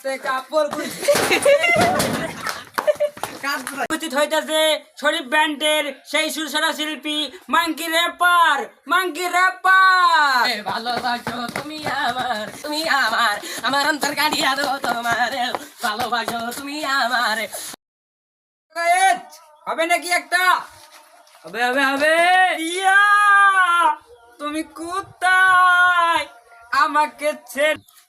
নাচতে কাপড় উপস্থিত হইতেছে শরীফ ব্যান্ডের সেই সুরসারা শিল্পী মাঙ্কি র্যাপার ভালোবাসো তুমি আমার আমার অন্তর কাটিয়া দেবো তোমার ভালোবাসো তুমি আমার হবে নাকি একটা হবে হবে হবে ইয়া তুমি কোথায় আমাকে ছেড়ে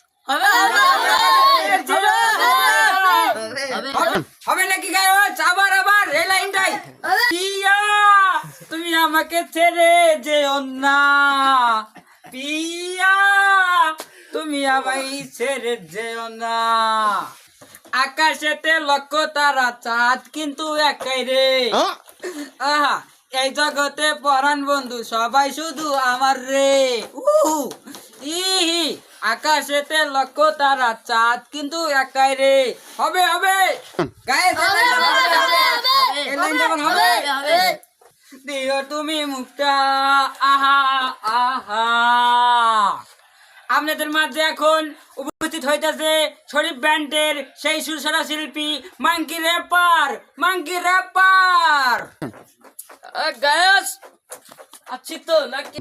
হবে নাকি গায়ক আবার আবার এই লাইনটাই পিয়া তুমি আমাকে ছেড়ে যেও না পিয়া তুমি আমায় ছেড়ে যেও না আকাশেতে লক্ষ তারা চাঁদ কিন্তু একাই রে আহা এই জগতে পরাণ বন্ধু সবাই শুধু আমার রে ইহি আকাশেতে লক্ষ তারা চাঁদ কিন্তু একাই রে হবে হবে গায়ে হবে দিও তুমি মুক্তা আহা আহা আপনাদের মাঝে এখন উপস্থিত হইতেছে শরীফ ব্যান্ডের সেই সুরসারা শিল্পী মাঙ্কি র্যাপার গায়স আছি তো নাকি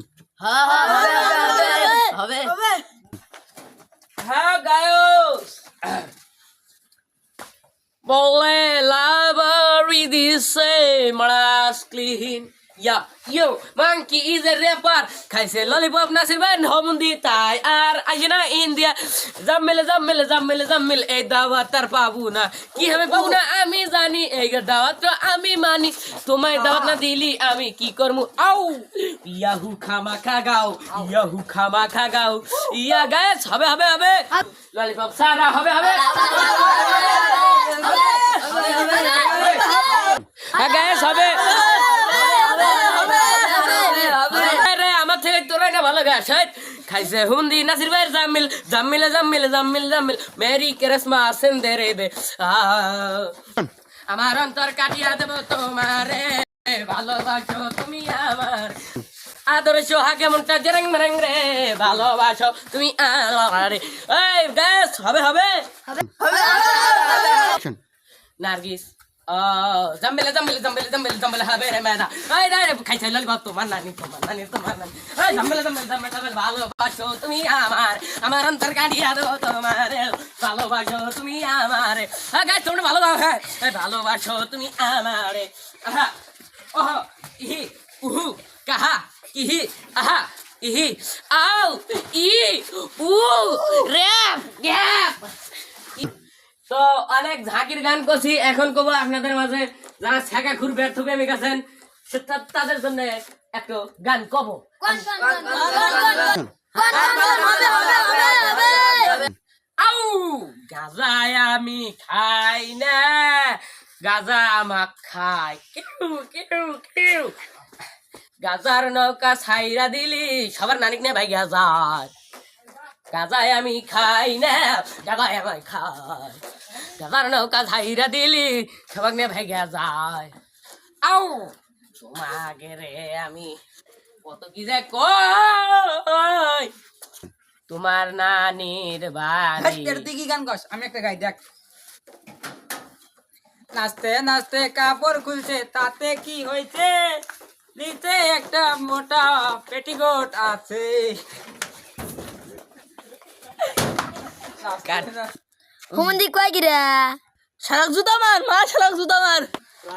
হবে হ্যাঁ গায়স বলে লাভারি দিছে মারাস ক্লিন Yo, monkey is a rapper. খাইছে ললিপপ নাসির ভাই নবন্দি তাই আর আসে না ইন্ডিয়া জাম্মেলে এই দাওয়াত তার পাবো না কি হবে পাবো না আমি জানি এই দাওয়াত তো আমি মানি তোমায় দাওয়াত না দিলি আমি কি করবো আউ ইয়াহু খামা খা গাও ইয়া গায়েস হবে ললিপপ সারা হবে হ্যাঁ গায়েস হবে আমার থেকে তোরাই না ভালো গাছ খাইছে হুন্দি নাসির ভাইয়ের জাম্মিল মেরি ক্রিসমাস সেন্দে রে দে আমার অন্তর কাটিয়া দেব তোমারে ভালোবাসো তুমি আমার আদরে সোহাগে মনটা জেরেং মেরেং রে ভালোবাসো তুমি আমারে এই গ্যাস হবে নার্গিস জাম্বেলে হবে রে মেদা এই রে খাইছে ললিপপ তোমার নানি এই জাম্বেলে ভালোবাসো তুমি আমার অন্তর কাটিয়া দেবো তোমার ভালোবাসো তুমি আমারে হ্যাঁ গাইস তোমরা ভালোবাসো তুমি আমারে আহা ওহ ইহি উহু কাহা ইহি আহা ইহি আউ ই উ র্যাপ গ্যাপ তো অনেক ঝাঁকির গান করছি এখন কব আপনাদের মাঝে যারা ছেঁকা খুর ব্যর্থ প্রেমিক আছেন তাদের জন্য একটু গান কব আউ গাজায় আমি খাই না গাজা আমাক খাই কেউ গাজার নৌকা ছাইরা দিলি সবার নানিক নে ভাই গাজায় আমি খাই না গাজায় আমায় খাই গাজার নৌকা ছাইরা দিলি সবাক নে ভাই যায় আউ তোমাকে রে আমি কত কি যে কই তোমার নানির বাড়ি তুই কি গান গাস আমি একটা গাই দেখ নাচতে কাপড় খুলছে তাতে কি হয়েছে নিচে একটা মোটা পেটিকোট আছে হুমন্দি কয় গিরা শালাক জুতা মার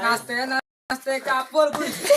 নাচতে কাপড় খুলছে